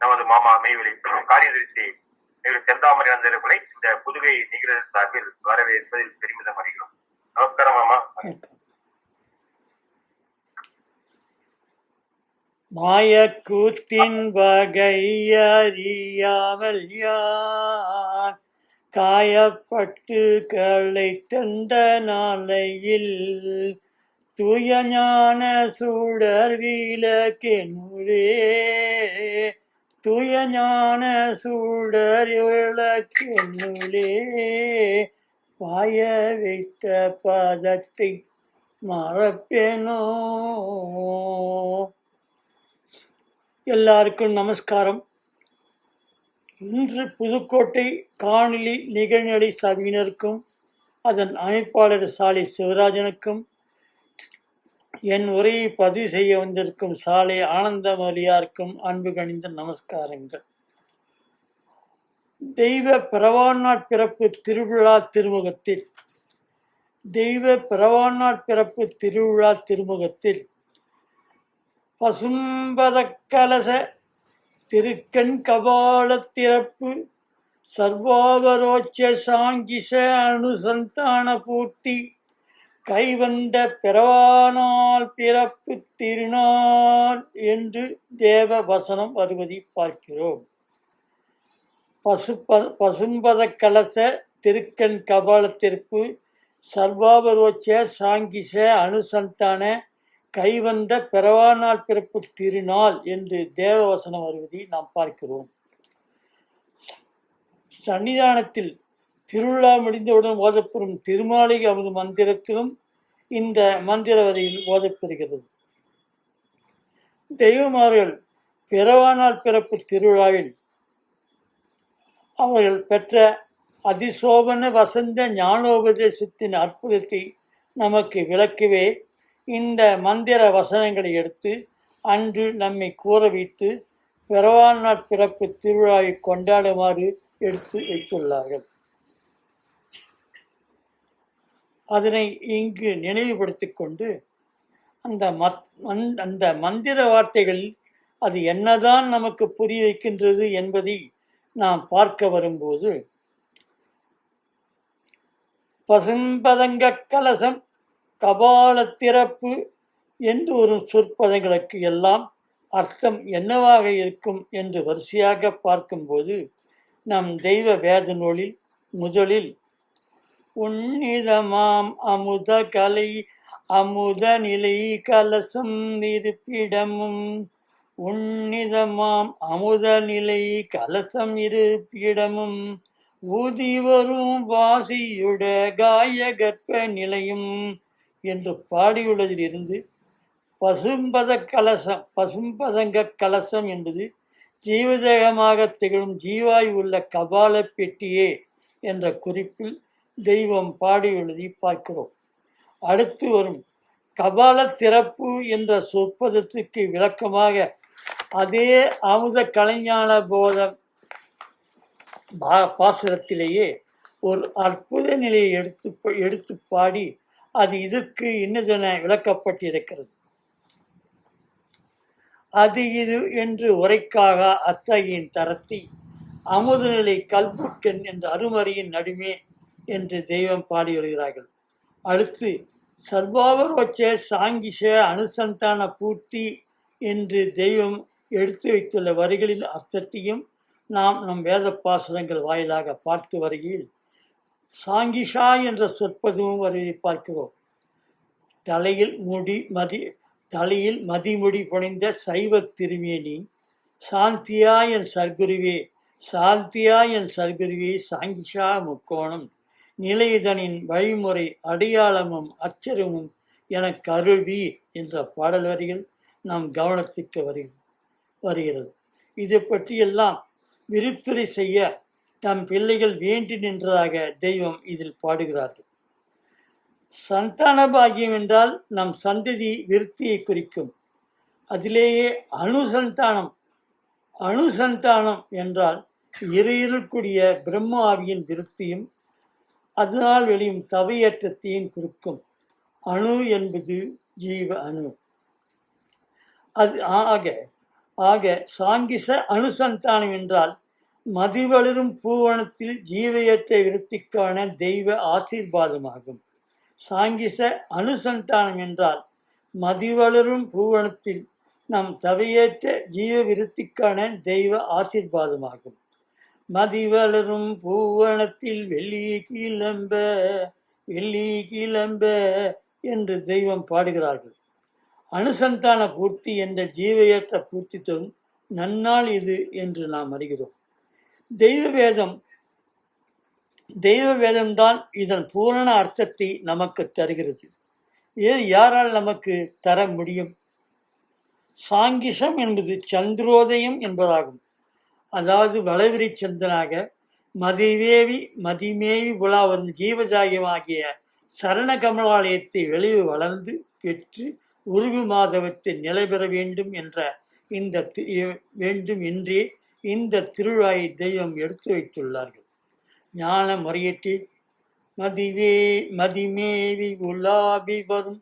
நமது மாமா மெய்வெளி காரியதரிசி செந்தாமரை நந்தர்களை இந்த புதுகை நிகழ்ச்சி சார்பில் வரவேற்பதில் பெருமிதம் அடைகிறோம். நமஸ்காரம் மாமா. மாயக்கூத்தின் வகை அறியாமல் யார் காயப்பட்டு களை தந்த நாளையில் தூய ஞான சூடர் விளக்கினுளே தூய ஞான சூடர் விளக்கினுளே பாய வைத்த பதத்தை மறப்பேனோ. எல்லாருக்கும் நமஸ்காரம். இன்று புதுக்கோட்டை காணொலி நிகழ்நிலை சபையினருக்கும் அதன் அமைப்பாளர் சாலை சிவராஜனுக்கும் என் உரையை பதிவு செய்ய வந்திருக்கும் சாலை ஆனந்தமலியாருக்கும் அன்பு கணிந்த நமஸ்காரங்கள். தெய்வ பிரவாநாட் பிறப்பு திருவிழா திருமுகத்தில் பசும்பதக்கலச திருக்கண் கபால திறப்பு சர்வாவரோச்ச சாங்கிஷ அனுசந்தான பூர்த்தி கைவந்த பிறவானால் பிறப்பு திருநாள் என்று தேவ வசனம் வருவதை பார்க்கிறோம். பசும்பத கலச திருக்கண் கபால திறப்பு சர்வாவரோச்ச சாங்கிஷ அனுசந்தான கைவந்த பிறவானால் பிறப்பு திருநாள் என்று தேவவசனம் வருவதை நாம் பார்க்கிறோம். சன்னிதானத்தில் திருவிழா முடிந்தவுடன் ஓதப்பெறும் திருமாளிகை அமுது மந்திரத்திலும் இந்த மந்திர வரியில் ஓதப்பெறுகிறது. தெய்வமார்கள் பிறவானால் பிறப்பு திருவிழாவில் அவர்கள் பெற்ற அதிசோபன வசந்த ஞானோபதேசத்தின் அற்புதத்தை நமக்கு விளக்கவே இந்த மந்திர வசனங்களை எடுத்து அன்று நம்மை கூற வைத்து பிறவாநாட் பிறப்பு திருவிழாவை கொண்டாடுமாறு எடுத்து வைத்துள்ளார்கள். அதனை இங்கு நினைவுபடுத்திக் கொண்டு அந்த மந்திர வார்த்தைகளில் அது என்னதான் நமக்கு புரிய வைக்கின்றது என்பதை நாம் பார்க்க வரும்போது, பசும்பதங்க கலசம் கபால திறப்பு என்று ஒரு சொற்பதங்களுக்கு எல்லாம் அர்த்தம் என்னவாக இருக்கும் என்று வரிசையாக பார்க்கும்போது நம் தெய்வ வேத நூலில் முதலில் உன்னிதமாம் அமுத கலை அமுத நிலை கலசம் இருப்பிடமும் உன்னிதமாம் அமுத நிலை கலசம் இருப்பிடமும் ஊதி வரும் வாசியுட காய கற்ப நிலையும் என்று பாடியுள்ளதிலிருந்து பசும்பதங்க கலசம் என்பது ஜீவதேகமாக திகழும் ஜீவாய் உள்ள கபால பெட்டியே என்ற குறிப்பில் தெய்வம் பாடியுள்ளதை பார்க்கிறோம். அடுத்து வரும் கபால திறப்பு என்ற சொற்பதத்துக்கு விளக்கமாக அதே அமுத கலைஞான போத பாசுரத்திலேயே ஒரு அற்புத நிலையை எடுத்து பாடி அது இதற்கு இன்னதென விளக்கப்பட்டிருக்கிறது. அது இது என்று உரைக்காக அத்தகையின் தரத்தை அமுத நிலை கல்புக்கன் என்ற அருமறையின் நடுமே என்று தெய்வம் பாடி வருகிறார்கள். அடுத்து சர்வாவரோச்ச சாங்கிஷ அனுசந்தான பூர்த்தி என்று தெய்வம் எடுத்து வைத்துள்ள வரிகளின் அர்த்தத்தையும் நாம் நம் வேத பாசுரங்கள் வாயிலாக பார்த்து வருகையில் சாங்கிஷா என்ற சொற்பதும் வருவதை பார்க்கிறோம். தலையில் மதிமுடி புனைந்த சைவ திருமேனி சாந்தியா என் சர்க்குருவே சாங்கிஷா முக்கோணம் நிலையதனின் வழிமுறை அடையாளமும் அச்சரமும் எனக்கு அருள்வீர் என்ற பாடல் வரிகள் நம் கவனத்துக்கு வருகிறது. இது பற்றியெல்லாம் விரித்துரை செய்ய தம் பிள்ளைகள் வேண்டி நின்றதாக தெய்வம் இதில் பாடுகிறார்கள். சந்தான பாக்கியம் என்றால் நம் சந்ததி விருத்தியை குறிக்கும். அதிலேயே அணுசந்தானம் என்றால் இறையிருக்கூடிய பிரம்ம ஆவியின் விருத்தியும் அதனால் வெளியும் தவையேற்றத்தையும் குறிக்கும். அணு என்பது ஜீவ அணு. அது ஆக ஆக சாங்கிச அனுசந்தானம் என்றால் மதிவளரும் பூவனத்தில் ஜீவையற்ற விருத்திக்கான தெய்வ ஆசீர்வாதமாகும். சாங்கிச அனுசந்தானம் என்றால் மதிவளரும் பூவனத்தில் நம் தவையேற்ற ஜீவ விருத்திக்கான தெய்வ ஆசீர்வாதமாகும். மதிவளரும் பூவனத்தில் வெள்ளி கிளம்ப வெள்ளி கிளம்ப என்று தெய்வம் பாடுகிறார்கள். அனுசந்தான பூர்த்தி என்ற ஜீவையற்ற பூர்த்தி தரும் நன்னாள் இது என்று நாம் அறிகிறோம். தெய்வ வேதம்தான் இதன் பூரண அர்த்தத்தை நமக்கு தருகிறது. வேறு யாரால் நமக்கு தர முடியும்? சாங்கிசம் என்பது சந்திரோதயம் என்பதாகும். அதாவது வளவிரி சந்தனாக மதிமேவி உலாவரும் ஜீவஜாயமாகிய சரண கமலாலயத்தை வெளியே வளர்ந்து பெற்று உருகு மாதவத்தை நிலை பெற வேண்டும் என்றே இந்த திருவிழாவை தெய்வம் எடுத்து வைத்துள்ளார்கள். ஞான முறையீட்டில் மதிமேவி உலாவி வரும்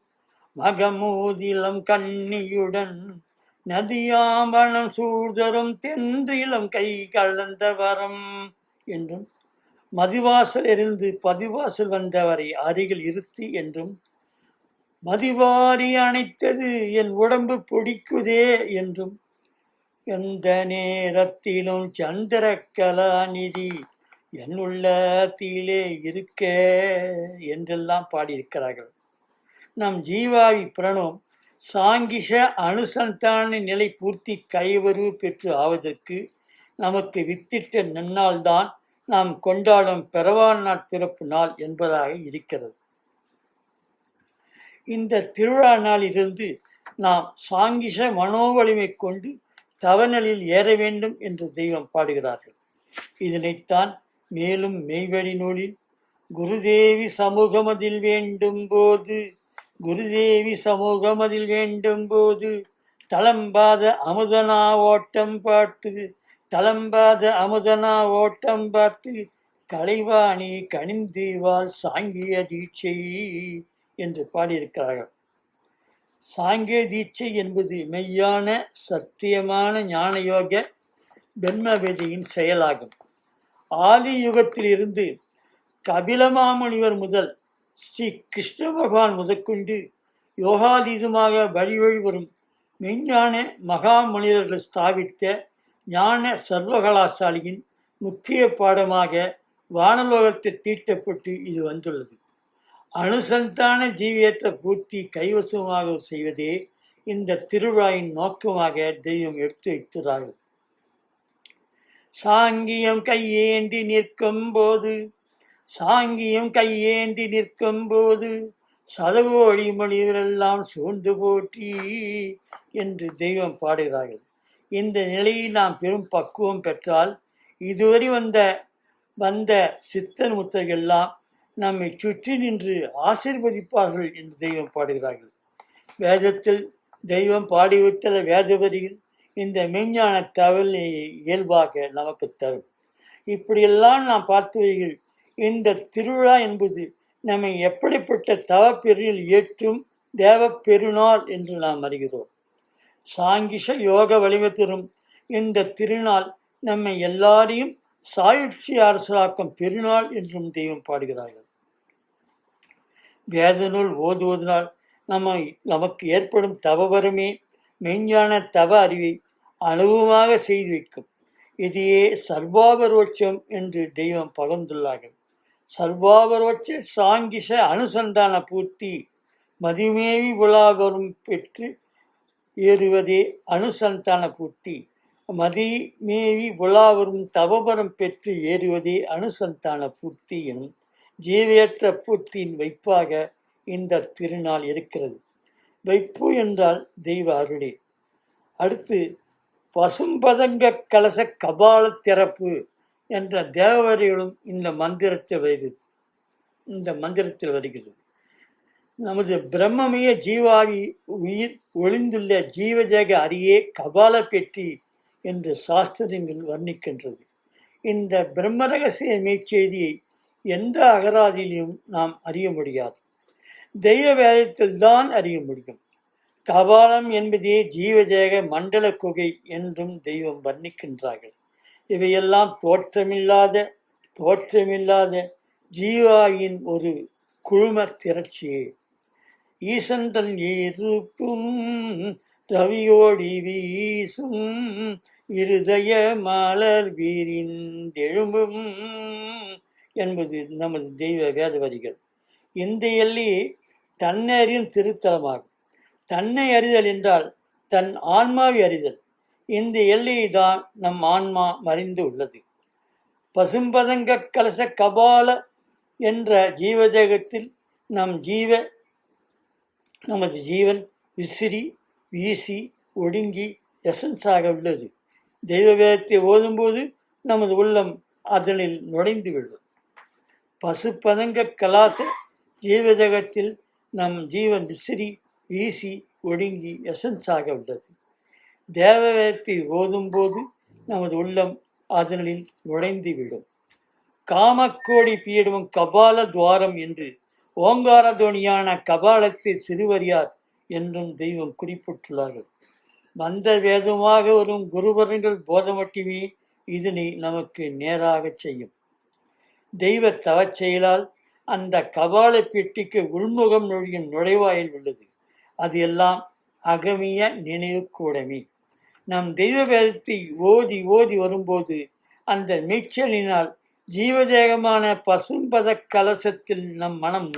மகமூதிலம் கண்ணியுடன் நதியாம்பணம் சூழ்தரும் தென்றிலம் கை கலந்த வரம் என்றும், மதிவாசல் இருந்து பதிவாசல் வந்தவரை அருகில் இருத்தி என்றும், மதிவாரி அணைத்தது என் உடம்பு பொடிக்குதே என்றும், எந்த நேரத்திலும் சந்திர கலாநிதி என் உள்ளத்திலே இருக்க என்றெல்லாம் பாடியிருக்கிறார்கள். நம் ஜீவாவி பிரணவம் சாங்கிஷ அனுசந்தான நிலை பூர்த்தி கைவரு பெற்று ஆவதற்கு நமக்கு வித்திட்ட நன்னாள்தான் நாம் கொண்டாடும் பிறவான் பிறப்பு நாள் என்பதாக இருக்கிறது. இந்த திருவிழா நாளிலிருந்து நாம் சாங்கிஷ மனோவலிமை கொண்டு தவநிலையில் ஏற வேண்டும் என்று தெய்வம் பாடுகிறார்கள். இதனைத்தான் மேலும் மெய்வழி நூலில் குருதேவி சமூகமதில் வேண்டும் போது தளம்பாத அமுதனா ஓட்டம் பார்த்து கலைவாணி கணிந்தீவால் சாங்கிய தீட்சை என்று பாடியிருக்கிறார்கள். சாங்கிய தீட்சை என்பது மெய்யான சத்தியமான ஞானயோக பிரம்மவேதியின் செயலாகும். ஆதி யுகத்திலிருந்து கபிலமாமுனிவர் முதல் ஸ்ரீ கிருஷ்ண பகவான் முதற்கொண்டு யோகாதீதமாக வழி வரும் மெய்ஞான மகாமுனிவர்கள் ஸ்தாபித்த ஞான சர்வகலாசாலியின் முக்கிய பாடமாக வானலோகத்தில் தீட்டப்பட்டு இது வந்துள்ளது. அனுசந்தான ஜீவியற்ற பூர்த்தி கைவசமாக செய்வதே இந்த திருவிழாவின் நோக்கமாக தெய்வம் எடுத்து வைத்துள்ளார்கள். சாங்கியம் கையேந்தி நிற்கும் போது சதகோடி மொழிகளெல்லாம் சூழ்ந்து போற்றி என்று தெய்வம் பாடுகிறார்கள். இந்த நிலையில் நாம் பெரும் பக்குவம் பெற்றால் இதுவரை வந்த சித்தன் முத்தர்கள் எல்லாம் நம்மை சுற்றி நின்று ஆசீர்வதிப்பார்கள் என்று தெய்வம் பாடுகிறார்கள். வேதத்தில் தெய்வம் பாடி வைத்துள்ள வேதவரிகள் இந்த மெய்ஞான தகவலை இயல்பாக நமக்கு தரும். இப்படியெல்லாம் நாம் பார்த்தவர்கள் இந்த திருவிழா என்பது நம்மை எப்படிப்பட்ட தவப்பெருளில் ஏற்றும் தேவ பெருநாள் என்று நாம் அறிகிறோம். சாங்கிஷ யோக வலிமை தரும் இந்த திருநாள் நம்மை எல்லாரையும் சாயுட்சி அரசராக்கும் பெருநாள் என்றும் தெய்வம் பாடுகிறார்கள். வேத நூல் ஓதுவதனால் நமக்கு ஏற்படும் தவவரமே மெய்ஞான தவ அறிவை அனுபவமாக செய்து வைக்கும். இதையே சர்வாபரோட்சம் என்று தெய்வம் பகிர்ந்துள்ளார்கள். சர்வாபரோட்ச சாங்கிஷ அனுசந்தான பூர்த்தி மதிமேவி உலாவரும் பெற்று ஏறுவதே அனுசந்தான பூர்த்தி. மதிமேவி உலாவரும் தவபரம் பெற்று ஏறுவதே அனுசந்தான பூர்த்தி எனும் ஜீவையற்ற பூர்த்தியின் வைப்பாக இந்த திருநாள் இருக்கிறது. வைப்பு என்றால் தெய்வ அருளே. அடுத்து பசும்பதங்க கலச கபால திறப்பு என்ற தேவரைகளும் இந்த மந்திரத்தில் வருகிறது. நமது பிரம்மமய ஜீவாவி உயிர் ஒளிந்துள்ள ஜீவஜேக அரியே கபால பெட்டி என்று சாஸ்திரங்கள் வர்ணிக்கின்றது. இந்த பிரம்ம ரகசிய மெய்ச்செய்தியை எந்த அகராதியிலும் நாம் அறிய முடியாது. தெய்வ வேதத்தில் தான் அறிய முடியும். கபாலம் என்பதே ஜீவதேக மண்டல குகை என்றும் தெய்வம் வர்ணிக்கின்றார்கள். இவையெல்லாம் தோற்றமில்லாத ஜீவாயின் ஒரு குழும திரட்சியே. ஈசன் தன் இருக்கும் ரவியோடி வீசும் இருதய மலர் வீரிந்தெழும்பும் என்பது நமது தெய்வ வேத வரிகள். இந்த எல்லை தன்னை அறியும் திருத்தலமாகும். தன்னை அறிதல் என்றால் தன் ஆன்மாவை அறிதல். இந்த எல்லையை தான் நம் ஆன்மா மறைந்து உள்ளது. பசும்பதங்க கலச கபால என்ற ஜீவதேகத்தில் நமது ஜீவன் விசிறி வீசி ஒடுங்கி எசன்ஸாக உள்ளது. தெய்வ வேதத்தை ஓதும்போது நமது உள்ளம் அதனில் நுழைந்து விடும். பசுபதங்க கலாச ஜீவதேகத்தில் நம் ஜீவன் விசிறி வீசி ஒடுங்கி எசன்ஸாக உள்ளது. தேவ வேதத்தை ஓதும்போது நமது உள்ளம் அதனில் நுழைந்து விடும். காமக்கோடி பீடமும் கபால துவாரம் என்று ஓங்கார தோணியான கபாலத்தை சிறுவரியார் என்றும் தெய்வம் குறிப்பிட்டுள்ளார்கள். மந்த வேதமாக வரும் குருவரங்கள் போதமட்டுமே இதனை நமக்கு நேராக செய்யும். தெய்வ தவச் செயலால் அந்த கபால பெட்டிக்கு உள்முகம் நொழியும் நுழைவாயில் உள்ளது. அது எல்லாம் அகமிய நினைவு கூடமே. நம் தெய்வ வேதத்தை ஓதி வரும்போது அந்த மெய்ச்சலினால் ஜீவதேகமான பசும்பத கலசத்தில் நம் மனம்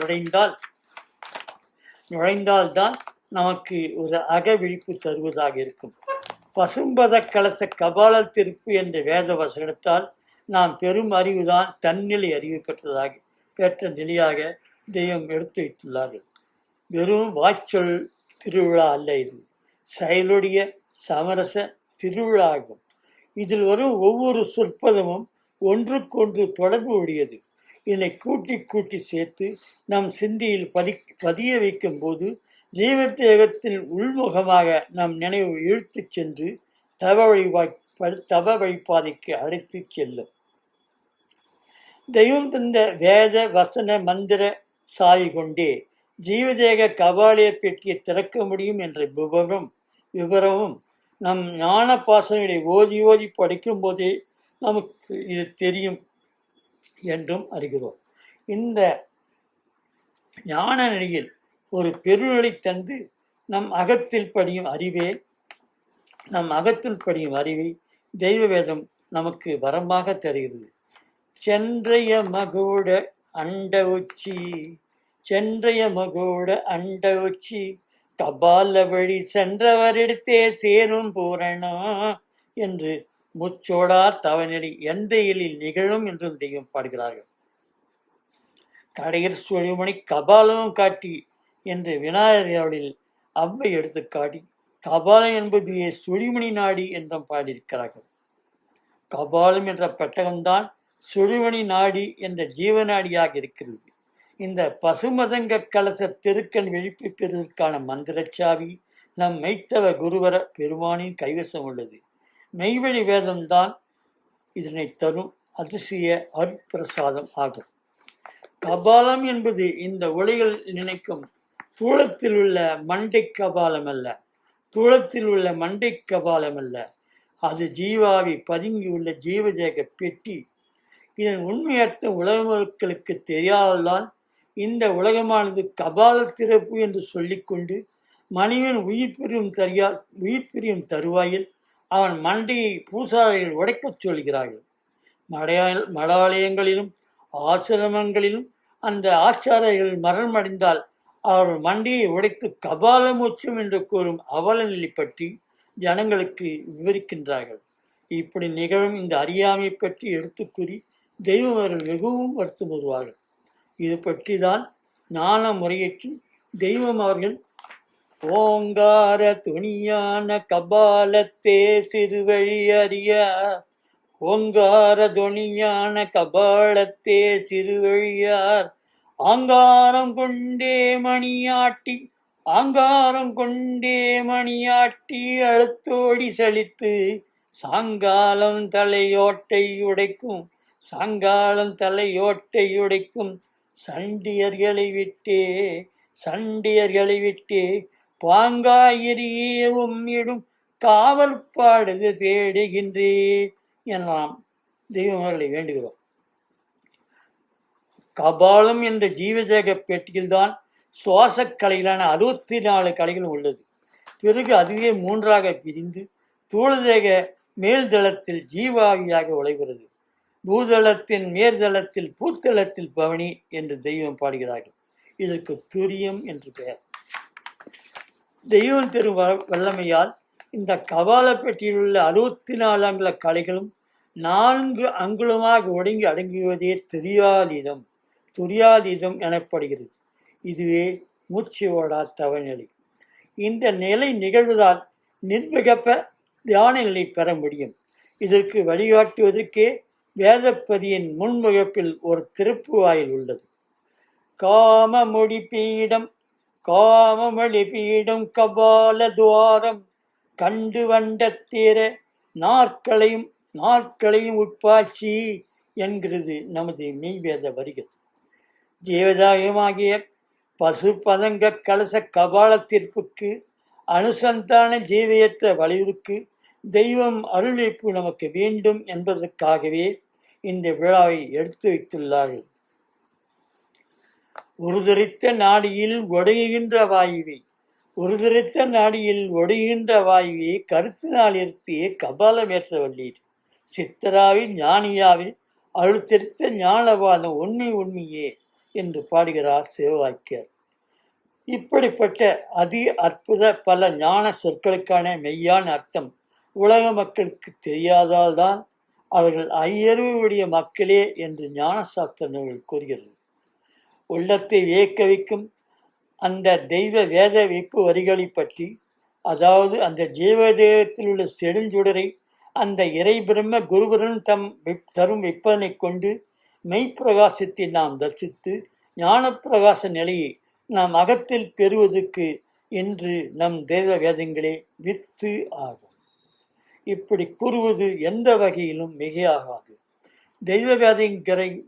நுழைந்தால்தான் நமக்கு ஒரு அகவிழிப்பு தருவதாக இருக்கும். பசும்பத கலச கபாலத்திருப்பு என்ற வேத வசனத்தால் நாம் பெரும் அறிவுதான் தன்னிலை அறிவு பெற்ற நிலையாக தெய்வம் எடுத்து வைத்துள்ளார்கள். வெறும் வாய்ச்சொல் திருவிழா அல்ல, இது செயலுடைய சமரச திருவிழா ஆகும். இதில் வரும் ஒவ்வொரு சொற்பதமும் ஒன்றுக்கொன்று தொடர்பு உடையது. இதனை கூட்டி சேர்த்து நம் சிந்தியில் பதிய வைக்கும் போது ஜீவதேகத்தில் உள்முகமாக நம் நினைவு இழுத்து சென்று தவ வழிபாதைக்கு அழைத்து செல்லும். தெய்வம் தந்த வேத வசன மந்திர சாவி கொண்டே ஜீவதேக கபாலிய பெட்டியை திறக்க முடியும் என்ற விவரமும் நம் ஞான பாசனைகளை ஓதி படிக்கும் போதே நமக்கு இது தெரியும் என்றும் அறிகிறோம். இந்த ஞான நிலையில் ஒரு பெருநிலை தந்து நம் அகத்தில் படியும் அறிவை தெய்வ வேதம் நமக்கு வரமாக தருகிறது. சென்றைய மகோட அண்ட உச்சி கபால வழி சென்றவரிடத்தே சேரும் பூரணம் என்று முச்சோடா தவநிலை எந்த எழில் நிகழும் என்றும் தெய்வம் பாடுகிறார்கள். கடையர் சுழிமணி கபாலமும் காட்டி என்று விநாயகரில் அவ்வை எடுத்து காட்டி கபாலம் என்பது சுழிமணி நாடி என்றும் பாடியிருக்கிறார்கள். கபாலம் என்ற பெட்டகம்தான் சுழிமணி நாடி என்ற ஜீவநாடியாக இருக்கிறது. இந்த பசுமதங்க கலச திருக்கண் விழிப்பு பெறுவதற்கான மந்திரச்சாவி நம் மெய்த்தவ குருவர பெருமானின் கைவசம் உள்ளது. மெய்வழி வேதம்தான் இதனை தரும் அதிசய அருட்பிரசாதம் ஆகும். கபாலம் என்பது இந்த உலகில் நினைக்கும் தூளத்தில் உள்ள மண்டை கபாலம் அல்ல, அது ஜீவாவி பதுங்கியுள்ள ஜீவதேக பெட்டி. இதன் உண்மையர்த்தம் உலக மக்களுக்கு தெரியாததால் இந்த உலகமானது கபால திறப்பு என்று சொல்லிக்கொண்டு மனிதன் உயிர் பிரியும் தருவாயில் அவன் மண்டையை பூசாரிகள் உடைக்கச் சொல்கிறார்கள். மடாலயங்களிலும் ஆசிரமங்களிலும் அந்த ஆச்சாரியர்கள் மரணமடைந்தால் அவர்கள் மண்டையை உடைத்து கபால மோட்சம் என்று கூறும் அவல நிலை பற்றி ஜனங்களுக்கு விவரிக்கின்றார்கள். இப்படி நிகழும் இந்த அறியாமை பற்றி எடுத்து கூறி தெய்வம் அவர்கள் மிகவும் வருத்தம் வருவார்கள். இது பற்றி தான் ஞான முறையேற்று தெய்வம் அவர்கள் ஓங்கார துணியான கபாலத்தே சிறுவழி அறிய ஓங்கார துணியான கபாலத்தே சிறுவழியார் ஆங்காரம் கொண்டே மணியாட்டி அழுத்தோடி சலித்து சாங்காலம் தலையோட்டை உடைக்கும் சண்டியர்களை விட்டே பாங்காயிரியே உம்மிடும் காவல் பாடுது தேடுகின்றே எனலாம் தெய்வங்களை வேண்டுகிறோம். கபாலம் என்ற ஜீவதேக பெட்டியில்தான் சுவாச கலைகளான 64 கலைகளும் உள்ளது. பிறகு அதுவே 3ஆக பிரிந்து தூளதேக மேல்தளத்தில் ஜீவாவியாக உழைகிறது. பூதளத்தின் மேற்தளத்தில் பூத்தளத்தில் பவனி என்று தெய்வம் பாடுகிறார்கள். இதற்கு துரியம் என்று பெயர். தெய்வம் தரும் வல்லமையால் இந்த கபால பெட்டியில் உள்ள 64 அங்குல கலைகளும் 4 அங்குலமாக ஒடுங்கி அடங்குவதே துரியாதீதம் எனப்படுகிறது. இதுவே மூச்சு ஓடா தவநிலை. இந்த நிலை நிகழ்வதால் நிர்விகப்ப தியான நிலை பெற முடியும். இதற்கு வழிகாட்டுவதற்கே வேதப்பதியின் முன்முகப்பில் ஒரு திருப்பு வாயில் உள்ளது. காமமொழி பீடம் கபால துவாரம் கண்டு வண்டத்தேர நாற்களையும் உட்பாட்சி என்கிறது நமது மெய்வேத வரிகள். ஜீவதாயமாகிய பசு பதங்க கலச கபாலத்திற்கு அனுசந்தான ஜீவையற்ற வலியுறுக்கு தெய்வம் அருள்வைப்பு நமக்கு வேண்டும் என்பதற்காகவே இந்த விழாவை எடுத்து வைத்துள்ளார்கள். உருதரித்த நாடியில் ஒடுங்குகின்ற வாயுவை கருத்தினால் இருத்திய கபாலமேற்ற வல்லீர். சித்தராவில் ஞானியாவில் அழுத்தரித்த ஞானவாதம் உண்மையே என்று பாடுகிறார் சிவவாக்கியர். இப்படிப்பட்ட அதி அற்புத பல ஞான சொற்களுக்கான மெய்யான அர்த்தம் உலக மக்களுக்கு தெரியாதால் தான் அவர்கள் ஐயறிவுடைய மக்களே என்று ஞான சாஸ்திர நூல்கள் கூறுகிறது. உள்ளத்தை வியக்க வைக்கும் அந்த தெய்வ வேத வைப்பு வரிகளை பற்றி, அதாவது அந்த ஜீவதேகத்தில் உள்ள செடுஞ்சுடரை அந்த இறை பிரம்ம குருபுரன் தரும் வெப்பனை கொண்டு மெய்ப்பிரகாசத்தை நாம் தரிசித்து ஞான பிரகாச நிலையை நாம் அகத்தில் பெறுவதற்கு என்று நம் தெய்வ வேதங்களே வித்து ஆகும். இப்படி கூறுவது எந்த வகையிலும் மிகையாகாது. தெய்வ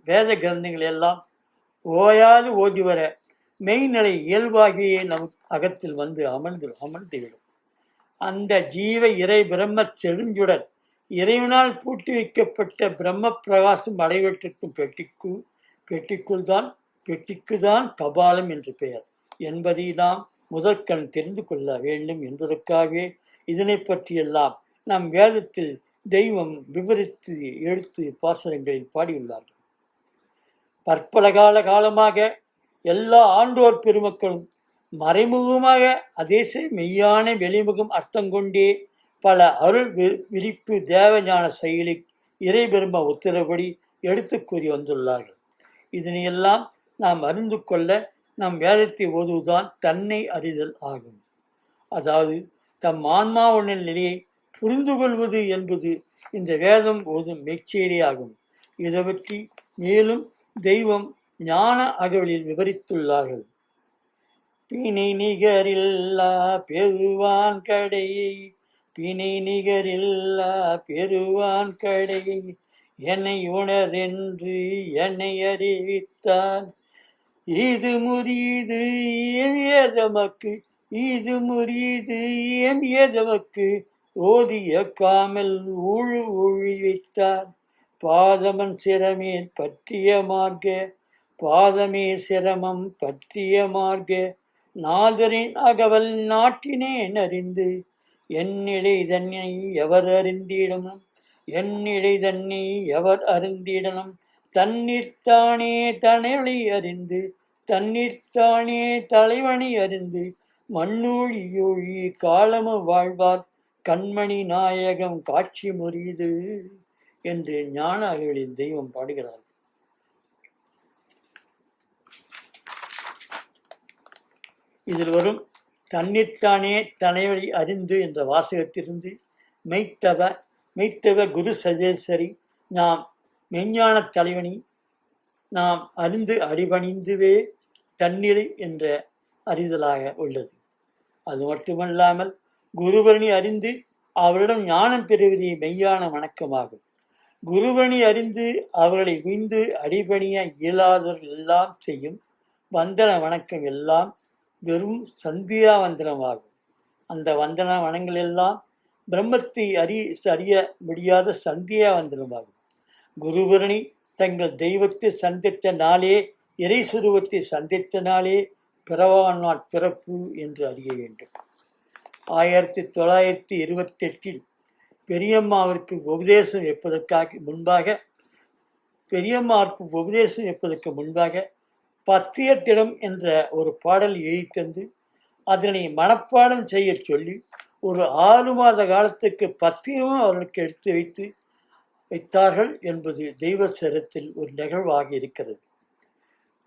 வேத கிரந்தங்கள் எல்லாம் ஓயாது ஓதி வர மெய்நிலை இயல்பாகியே நம் அகத்தில் வந்து அமர்ந்துவிடும். அந்த ஜீவ இறை பிரம்ம செழுஞ்சுடர் இறைவனால் பூட்டி வைக்கப்பட்ட பிரம்ம பிரகாசம் அடைவற்றிருக்கும் பெட்டிக்குதான் கபாலம் என்று பெயர் என்பதை நாம் முதற்கண் தெரிந்து கொள்ள வேண்டும் என்பதற்காகவே இதனை பற்றியெல்லாம் நம் வேதத்தில் தெய்வம் விவரித்து எடுத்து பாசனங்களில் பாடியுள்ளார்கள். பற்பல காலமாக எல்லா ஆண்டோர் பெருமக்களும் மறைமுகமாக அதேச மெய்யான வெளிமுகம் அர்த்தங்கொண்டே பல அருள் விரிப்பு தேவஞான செயலி இறை பெரும உத்தரவுபடி எடுத்து கூறி வந்துள்ளார்கள். இதனையெல்லாம் நாம் அறிந்து கொள்ள நம் வேதத்தை ஓதுவதுதான் தன்னை அறிதல் ஆகும். அதாவது தம் ஆன்மாவுடைய நிலையை புரிந்து கொள்வது என்பது இந்த வேதம் ஓதும் மெச்செயலே ஆகும். இதை பற்றி மேலும் தெய்வம் ஞான அகவலில் விவரித்துள்ளார்கள். பிணை நிகரில்லா பெருவான் கடையை என்னை உணரென்று என்னை அறிவித்தான். இது முறியது ஏதமக்கு ஓதிய காமல் ஊழிவித்தார். பாதமன் சிரமேன் பற்றிய பாதமே சிரமம் பற்றிய நாதரின் அகவல் நாட்டினேன் அறிந்து என்னிடை தன்னை எவர் அறிந்திடணும் தன்னிற்தானே தலைவனை அறிந்து மண்ணூழி காலமு வாழ்வார் கண்மணி நாயகம் காட்சி முறியது என்று ஞான அகவலில் தெய்வம் பாடுகிறார். இதில் வரும் தன்னிற்தானே தலைவலி அறிந்து என்ற வாசகத்திலிருந்து மெய்த்தவ குரு சர்வேஸ்வரி நாம் மெஞ்ஞான தலைவனி நாம் அறிந்து அடிபணிந்துவே தன்னிலை என்ற அறிதலாக உள்ளது. அது மட்டுமல்லாமல் குருபரணி அறிந்து அவரிடம் ஞானம் பெறுவதே மெய்யான வணக்கமாகும். குருபணி அறிந்து அவர்களை விந்து அடிபணிய இயலாதவர்கள் எல்லாம் செய்யும் வந்தன வணக்கம் எல்லாம் வெறும் சந்தியா வந்தனமாகும். அந்த வந்தன வனங்கள் எல்லாம் பிரம்மத்தை அறிய முடியாத சந்தியா வந்தனமாகும். குருபரணி தங்கள் தெய்வத்தை சந்தித்த நாளே, இறை சுருவத்தை சந்தித்த நாளே பிறவான் பிறப்பு என்று அறிய வேண்டும். 1928 பெரியம்மாவிற்கு உபதேசம் வைப்பதற்கு முன்பாக பத்தியத்திடம் என்ற ஒரு பாடல் எழுதி தந்து அதனை மனப்பாடம் செய்ய சொல்லி ஒரு 6 மாத காலத்துக்கு பத்தியமும் அவர்களுக்கு எடுத்து வைத்தார்கள் என்பது தெய்வ சரித்திரத்தில் ஒரு நிகழ்வாக இருக்கிறது.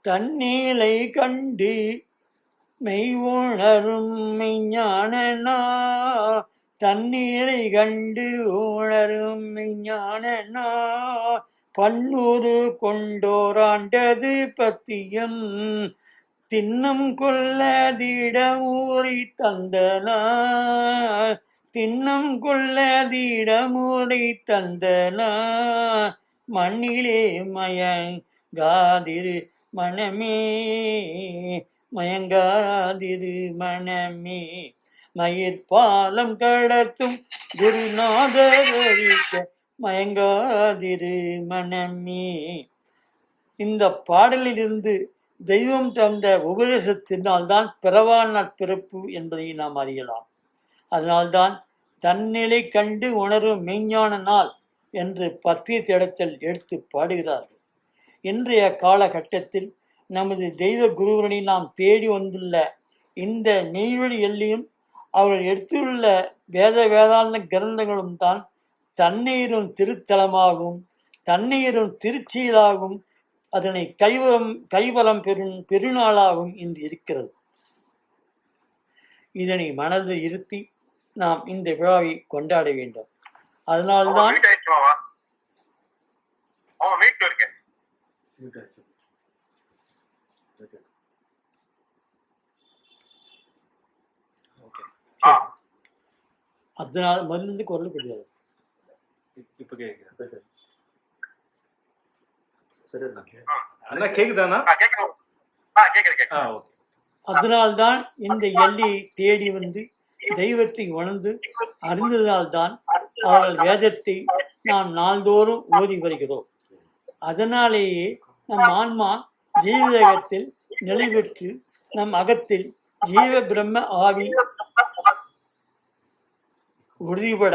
தன்னீலை கண்டு மெய் உணரும் மெய்ஞானனா, தண்ணீரை கண்டு உணரும் மெய்ஞானனா, பன்னூறு கொண்டோராண்டது பத்தியம் தின்னம் கொள்ளதிடமூறி தந்தனா, தின்னம் கொள்ளதிடமூறி தந்தனா, மண்ணிலே மயங்காதிரு மனமே, மயங்காதிரு மனமே, மயிர்பாலம் கடத்தும் குருநாதர் அறிக்க மயங்காதிரு மனமே. இந்த பாடலிலிருந்து தெய்வம் தந்த உபதேசத்தினால்தான் பிறவான் பிறப்பு என்பதை நாம் அறியலாம். அதனால்தான் தன்னிலை கண்டு உணரும் மெய்ஞான நாள் என்று பத்திய தேடத்தில் எடுத்து பாடுகிறார்கள். இன்றைய காலகட்டத்தில் நமது தெய்வ குருவனை நாம் தேடி வந்துள்ள இந்த மெய்வழி எல்லையும் அவர்கள் எடுத்துள்ள வேதாந்த கிரந்தங்களும் தான் தண்ணீரும் திருத்தலமாகவும் தண்ணீரும் திருச்சியிலாகவும் அதனை கைவரம் பெருநாளாகவும் இன்று இருக்கிறது. இதனை மனதில் இருத்தி நாம் இந்த விழாவை கொண்டாட வேண்டும். அதனால்தான் அதனால மருந்து குரல் கிடையாது. அதனால்தான் இந்த எல்லையை தேடி வந்து தெய்வத்தை உணர்ந்து அறிந்ததால்தான் அவர்கள் வேதத்தை நாம் நாள்தோறும் ஓதி வருகிறோம். அதனாலேயே நம் ஆன்மா ஜீவதேகத்தில் நிலை பெற்று நம் அகத்தில் ஜீவ பிரம்ம ஆவி உறுதிபட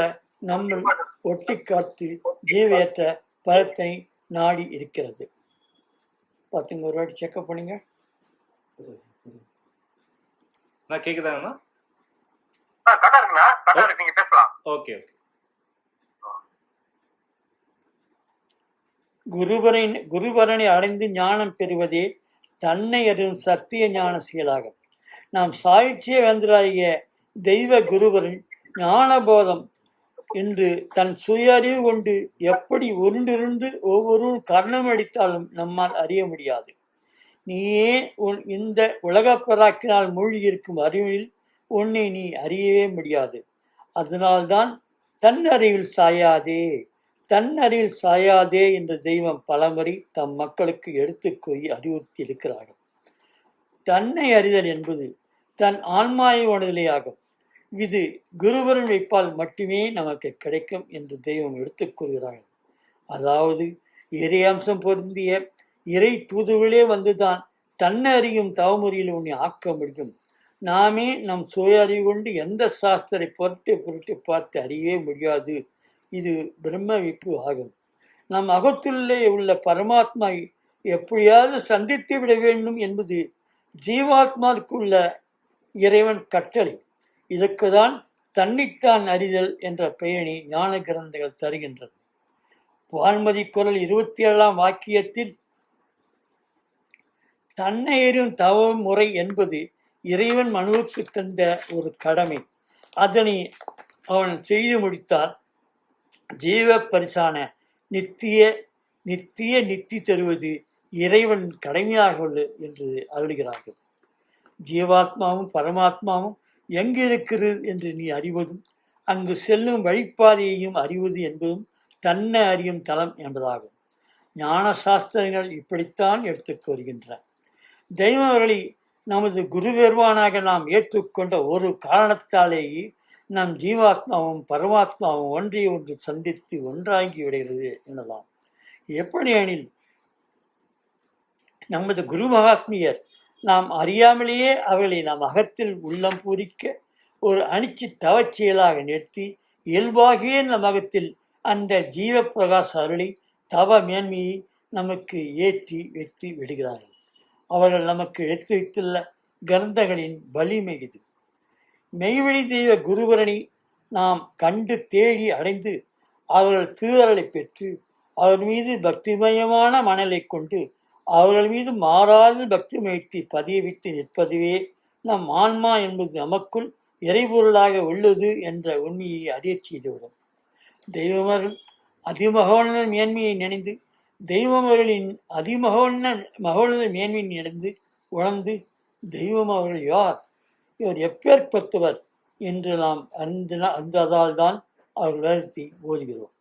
நம்மை ஒட்டி காத்து ஜீவையற்ற பலத்தை நாடி இருக்கிறது. பார்த்துங்க, ஒரு வாட்டி செக்அப் பண்ணுங்க. கேக்குதாங்கண்ணா? ஓகே. குருபரனை அடைந்து ஞானம் பெறுவதே தன்னை அறியும் சத்திய ஞான செயலாகும். நாம் சாயுச்சிய வேந்தராகிய தெய்வ குருபரன் ஞானபோதம் என்று தன் சுய அறிவு கொண்டு எப்படி உருண்டிருந்து ஒவ்வொரு கர்ணம் அடித்தாலும் நம்மால் அறிய முடியாது. நீயே இந்த உலகப்பராக்கினால் மூழ்கியிருக்கும் அறிவில் உன்னை நீ அறியவே முடியாது. அதனால்தான் தன் அறிவில் சாயாதே என்ற தெய்வம் பலமுறை தம் மக்களுக்கு எடுத்து கூறி அறிவுறுத்தி இருக்கிறார்கள். தன்னை அறிதல் என்பது தன் ஆன்மாயை உணர்தலே ஆகும். இது குருபரன் வைப்பால் மட்டுமே நமக்கு கிடைக்கும் என்று தெய்வம் எடுத்துக் கூறுகிறார்கள். அதாவது இறை அம்சம் பொருந்திய இறை தூதுவிலே வந்துதான் தன்னை அறியும் தவமுறையில் உன்னை ஆக்க முடியும். நாமே நம் சுய அறிவு கொண்டு எந்த சாஸ்திரை பொருட்டு பார்த்து அறியவே முடியாது. இது பிரம்ம விப்பு ஆகும். நம் அகத்துள்ளே உள்ள பரமாத்மா எப்படியாவது சந்தித்து விட வேண்டும் என்பது ஜீவாத்மாவுக்குள்ள இறைவன் கட்டளை. இதற்குதான் தன்னைத்தான் அறிதல் என்ற பெயரை ஞான கிரந்தங்கள் தருகின்றன. வான்மதி குரல் 27ஆம் வாக்கியத்தில் தன்னை அறியும் தவ முறை என்பது இறைவன் மனுவுக்கு தந்த ஒரு கடமை. அதனை அவன் செய்து முடித்தால் ஜீவ பரிசான நித்தி தருவது இறைவன் கடமையாக உள்ளது என்று அருளுகிறார்கள். ஜீவாத்மாவும் பரமாத்மாவும் எங்கு இருக்கிறது என்று நீ அறிவதும் அங்கு செல்லும் வழிபாதையையும் அறிவது என்பதும் தன்னை அறியும் தலம் என்பதாகும். ஞான சாஸ்திரங்கள் இப்படித்தான் எடுத்துக் கூறுகின்றன. தெய்வ அவர்களை நமது குரு பெருமானாக நாம் ஏற்றுக்கொண்ட ஒரு காரணத்தாலேயே நம் ஜீவாத்மாவும் பரமாத்மாவும் ஒன்றை ஒன்று சந்தித்து ஒன்றாகி விடுகிறது எனலாம். எப்படி எனில், நமது குரு மகாத்மியர் நாம் அறியாமலேயே அவர்களை நாம் அகத்தில் உள்ளம் பூரிக்க ஒரு அனிச்சி தவச்செயலாக நிறுத்தி இயல்பாகிய நம் அகத்தில் அந்த ஜீவ பிரகாச அருளை தவ மேன்மையை நமக்கு ஏற்றி வைத்து விடுகிறார்கள். அவர்கள் நமக்கு எடுத்து வைத்துள்ள கிரந்தங்களின் வலிமை இது. மெய்வழி தெய்வ குருவரனை நாம் கண்டு தேடி அடைந்து அவர்கள் திருவருளை பெற்று அவர் மீது பக்திமயமான மணலை கொண்டு அவர்கள் மீது மாறாத பக்திமயத்தை பதிய வைத்து நிற்பதுவே நம் ஆன்மா என்பது நமக்குள் இறைபொருளாக உள்ளது என்ற உண்மையை அறியச் செய்துவிடும். தெய்வமர்கள் அதிமகோண மேன்மையை நினைந்து தெய்வமர்களின் மகோண மேன்மையை நினைந்து உணர்ந்து தெய்வம் அவர்கள் யார், இவர் எப்பேற்பட்டவர் என்று நாம் அறிந்ததால் தான் அவர் வேதத்தை ஓதுகிறோம்.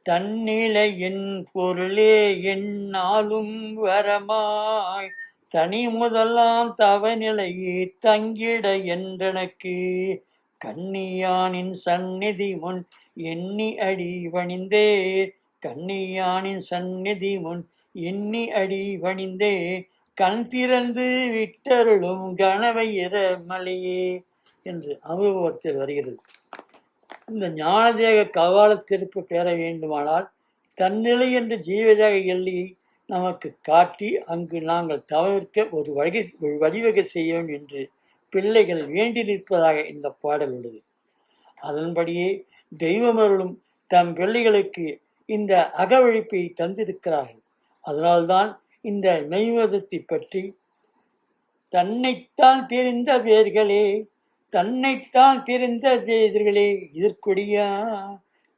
தன்னிலை என் பொருளே என்னாலும் வரமாய் தனி முதலாம் தவநிலையே தங்கிட என்றனக்கு கண்ணியானின் சந்நிதி முன் எண்ணி அடி வணிந்தே கண்ணியானின் சந்நிதி முன் எண்ணி அடி வணிந்தே கண் திறந்து விட்டருளும் கனவையிற மலையே என்று அனுபவத்தில் வருகிறது. இந்த ஞானதேக கவால திருப்பு பெற வேண்டுமானால் தன்னிலை என்ற ஜீவதேக எல்லையை நமக்கு காட்டி அங்கு நாங்கள் தவிர்க்க ஒரு வழிவகை செய்யும் என்று பிள்ளைகள் வேண்டி நிற்பதாக இந்த பாடல் உள்ளது. அதன்படியே தெய்வமருளும் தம் பிள்ளைகளுக்கு இந்த அகவழிப்பை தந்திருக்கிறார்கள். அதனால்தான் இந்த மெய்வதத்தை பற்றி தன்னைத்தான் தெரிந்த பேர்களே தன்னைத்தான் தெரிந்த பேர்களே இதற்குடியா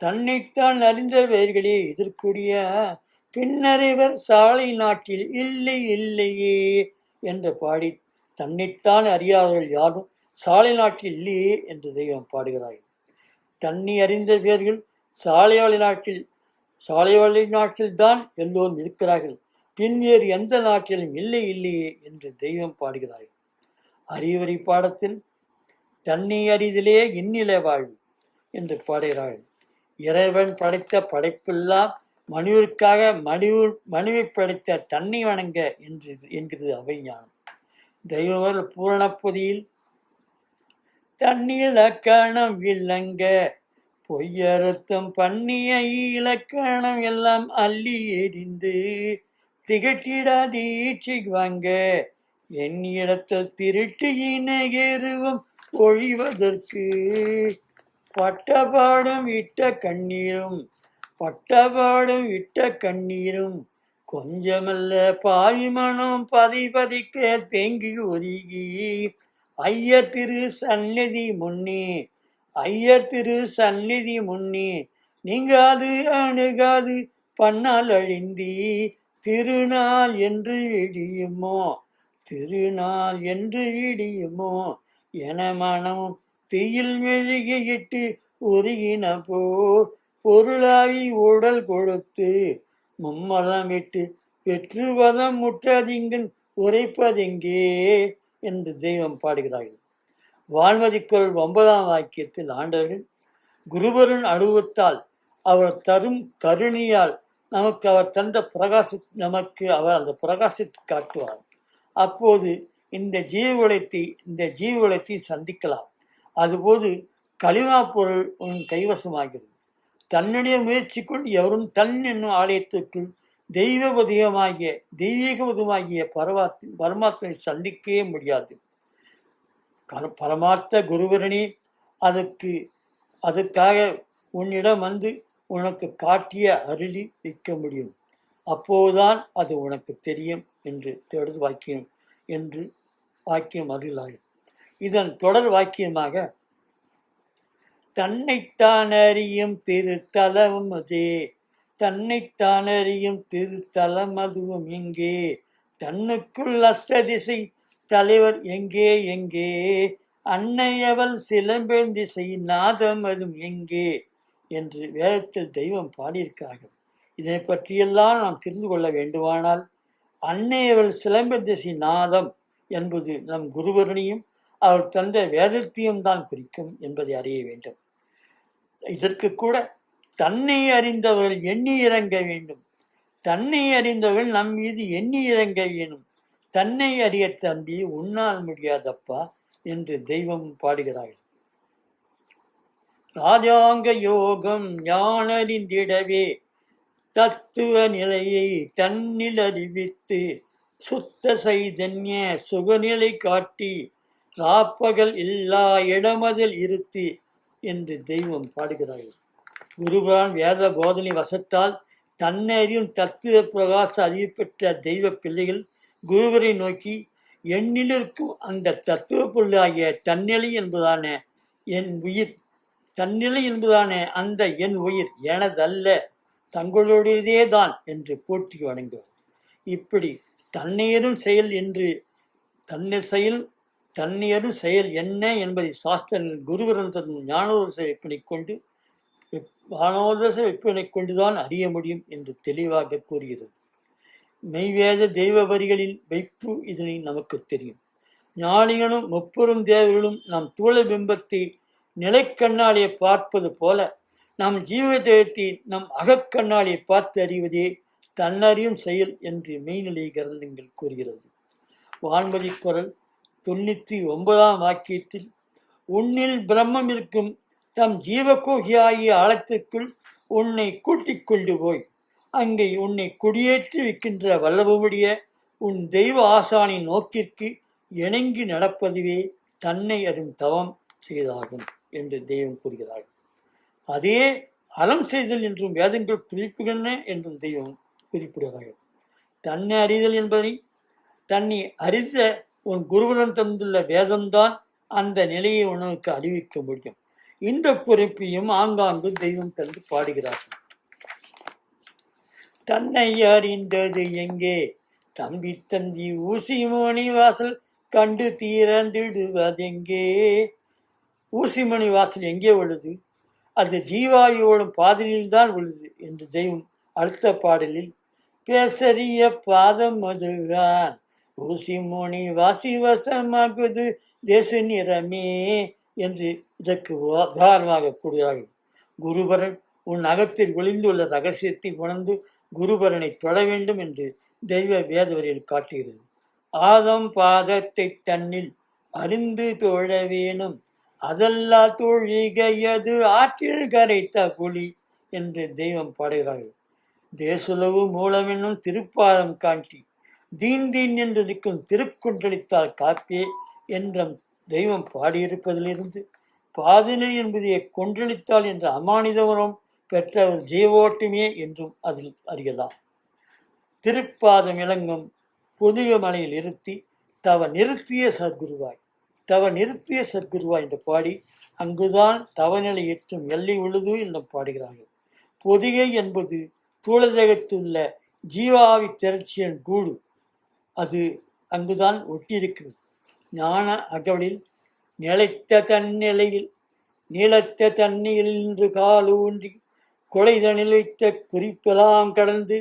தன்னைத்தான் அறிந்த பேர்களே இதற்குடியா பின்னறிவர் சாலை நாட்டில் இல்லை இல்லையே என்று பாடி தன்னைத்தான் அறியாதவர்கள் யாரும் சாலை நாட்டில் இல்லையே என்று தெய்வம் பாடுகிறார்கள். தன்னை அறிந்த பேர்கள் சாலை நாட்டில் தான் எல்லோரும் இருக்கிறார்கள், பின் வேறு எந்த நாட்டிலும் இல்லை இல்லையே என்று தெய்வம் பாடுகிறார்கள். அறிவுரை பாடத்தில் தன்னை அறிதலே இந்நிலை வாழ்வு என்று பாடுகிறார்கள். இறைவன் படைத்த படைப்பெல்லாம் மனுவிற்காக மனுவை படைத்த தன்னை வணங்க என்கிறது அவைஞானம். தெய்வவர் பூரணப்பொதியில் தன்னிலக்கணம் விளங்க பொய்யறுத்தம் பண்ணிய இலக்கணம் எல்லாம் அள்ளி எறிந்து திகட்டிடாதீட்சை வாங்க என்னிடத்தில் திருட்டியின எருவம் ஒழிவதற்கு பட்டபாடும் இட்ட கண்ணீரும் கொஞ்சமல்ல பாவிமனம் பதிக்க தேங்கி ஒருகி ஐயர் திரு சந்நிதி முன்னே நீங்காது அணுகாது பண்ணால் அழிந்தி திருநாள் என்று விடியுமோ என மனம் தீயில் மெழுகிட்டு உருகின போர் பொருளாவி உடல் கொடுத்து மும்மதமிட்டு வெற்றுவதம் முற்றதிங்கன் உரைப்பதெங்கே என்று தெய்வம் பாடுகிறார்கள். வான்மதி குரல் 9ஆம் வாக்கியத்தில் ஆண்டவர்கள் குருபரன் அனுபவத்தால் அவர் தரும் கருணையால் நமக்கு அவர் தந்த நமக்கு அந்த பிரகாசத்தை காட்டுவார். அப்போது இந்த ஜீவகுலத்தை சந்திக்கலாம். அதுபோது களிமா பொருள் உன் கைவசமாகிறது. தன்னுடைய முயற்சி கொண்டு எவரும் தன் என்னும் ஆலயத்திற்குள் தெய்வீகபதமாகிய பரமாத்மனை சந்திக்கவே முடியாது. பரமார்த்த குருவரனே அதுக்காக உன்னிடம் வந்து உனக்கு காட்டிய அருளி வைக்க முடியும். அப்போதுதான் அது உனக்கு தெரியும் என்று தொடர் வாக்கியம் அருளாகும். இதன் தொடர் வாக்கியமாக தன்னைத்தான் அறியும் திருத்தலம் அதுவும் எங்கே தன்னுக்குள் அஷ்டதிசை தலைவர் எங்கே அன்னையவள் சிலம்பெந்திசை நாதம் அதுவும் எங்கே என்று வேதத்தில் தெய்வம் பாடியிருக்கிறார்கள். இதனை பற்றியெல்லாம் நாம் தெரிந்து கொள்ள வேண்டுமானால் அன்னையவள் சிலம்பதிசி நாதம் என்பது நம் குருவரனையும் அவர் தந்த வேதத்தையும் தான் குறிக்கும் என்பதை அறிய வேண்டும். இதற்கு கூட தன்னை அறிந்தவர்கள் எண்ணி இறங்க வேண்டும். தன்னை அறிந்தவர்கள் நம் மீது எண்ணி இறங்க வேணும். தன்னை அறிய தம்பி உன்னால் முடியாதப்பா என்று தெய்வம் பாடுகிறார்கள். ராஜாங்க யோகம் ஞானறிந்திடவே தத்துவ நிலையை தன்னில் அறிவித்து சுத்த சைதன்ய சுகநிலை காட்டி ராப்பகல் இல்லா இடமதில் இருத்தி என்று தெய்வம் பாடுகிறார்கள். குருபுரான் வேத போதனை வசத்தால் தன்னறியும் தத்துவ பிரகாச அறிவு பெற்ற தெய்வ பிள்ளைகள் குருவரை நோக்கி என்னிலிருக்கும் அந்த தத்துவ பொருளாகிய தன்னிலை என்பதான என் உயிர், தன்னிலை என்பதான அந்த என் உயிர் எனதல்ல, தங்களுடையதே தான் என்று போற்றி வணங்குவார். இப்படி தன்னையரும் செயல் என்று தன்னையரும் செயல் என்ன என்பதை சாஸ்திரங்கள் குருவரந்தன் ஞானோதச வெப்பனை கொண்டுதான் அறிய முடியும் என்று தெளிவாக கூறுகிறது. மெய்வேத தெய்வ வரிகளில் வைப்பு இதனை நமக்கு தெரியும். ஞானிகளும் முப்பெரும் தேவர்களும் நம் தூள பிம்பத்தை நிலைக்கண்ணாலே பார்ப்பது போல நம் ஜீவதேகத்தை நம் அகக்கண்ணாலே பார்த்து அறிவதே தன்னறியும் செயல் என்று மெய்நிலை கிரந்தங்கள் கூறுகிறது. வான்மதி குரல் 99ஆம் வாக்கியத்தில் உன்னில் பிரம்மம் இருக்கும் தம் ஜீவகோகியாகிய ஆழத்திற்குள் உன்னை கூட்டிக் கொண்டு போய் அங்கே உன்னை குடியேற்றி வைக்கின்ற வல்லபமுடைய உன் தெய்வ ஆசானின் நோக்கிற்கு இணங்கி நடப்பதுவே தன்னை அறியும் தவம் செய்தாகும் என்று தெய்வம் கூறுகிறார்கள். அதே அறம் செய்தல் என்றும் வேதங்கள் குறிப்புகின்றன என்றும் தெய்வம் குறிப்பிடுகிறார்கள். தன்னை அறிதல் என்பதை தன்னை அறிந்த உன் குருவரன் தந்துள்ள வேதம்தான் அந்த நிலையை உனக்கு அறிவிக்க முடியும். இந்த குறிப்பையும் ஆங்காங்கு தெய்வம் தந்து பாடுகிறார்கள். தன்னை அறிந்தது எங்கே தம்பி தந்தி ஊசி மணி வாசல் கண்டு தீரந்திடுவதெங்கே? ஊசிமணி வாசல் எங்கே உள்ளது? அது ஜீவாயோடும் பாதலில் தான் உள்ளது என்று தெய்வம் அடுத்த பாடலில் பேசறிய பாதம் அதுதான் ஊசிமணி வாசி வசமாகுது தேச நிறமே என்று இதற்கு உதாரணமாக கூறுகிறார்கள். குருபரன் உன் அகத்தில் ஒளிந்துள்ள ரகசியத்தை உணர்ந்து குருபரனை தொட வேண்டும் என்று தெய்வ வேதவரியில் காட்டுகிறது. ஆதம் பாதத்தை தன்னில் அறிந்து தோழ வேணும் அதல்லா தோழிகையது ஆற்றில் கரைத்த புலி என்று தெய்வம் பாடுகிறார்கள். தேசுலவு மூலம் என்னும் திருப்பாதம் காட்டி தீன் தீன் என்று நிற்கும் திருக்குன்றளித்தால் காப்பே என்றும் தெய்வம் பாடியிருப்பதிலிருந்து பாதினில் என்பதை கொன்றளித்தால் என்ற அமானிதவரம் பெற்ற ஒரு ஜீவோட்டமே என்றும் அதில் அறியலாம். திருப்பாதம் இளங்கும் புதிய மலையில் இருத்தி தவ நிறுத்திய சத்குருவாய் என்று பாடி அங்குதான் தவநிலை எட்டும் எல்லை உள்ளது என்றும் பாடுகிறார்கள். பொதிகை என்பது தூளதகத்துள்ள ஜீவாவி திரட்சியின் கூடு, அது அங்குதான் ஒட்டியிருக்கிறது. ஞான அகவலில் நிலைத்த தன்னிலையில் நீளத்த தண்ணீரில் நின்று காலூன்றி கொலைதனில் வைத்த குறிப்பெல்லாம் கடந்து